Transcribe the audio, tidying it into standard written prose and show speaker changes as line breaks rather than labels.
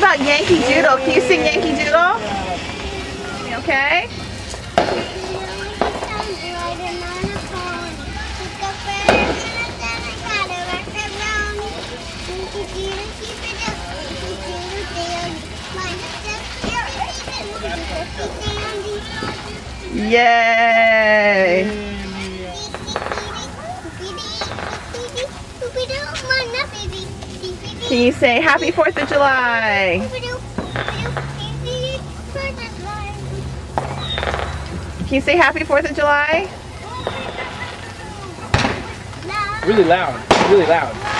about Yankee Doodle? Can you sing Yankee Doodle? Okay. Yay! Can you say Happy 4th of July? Can you say Happy 4th of July?
Really loud. Really loud.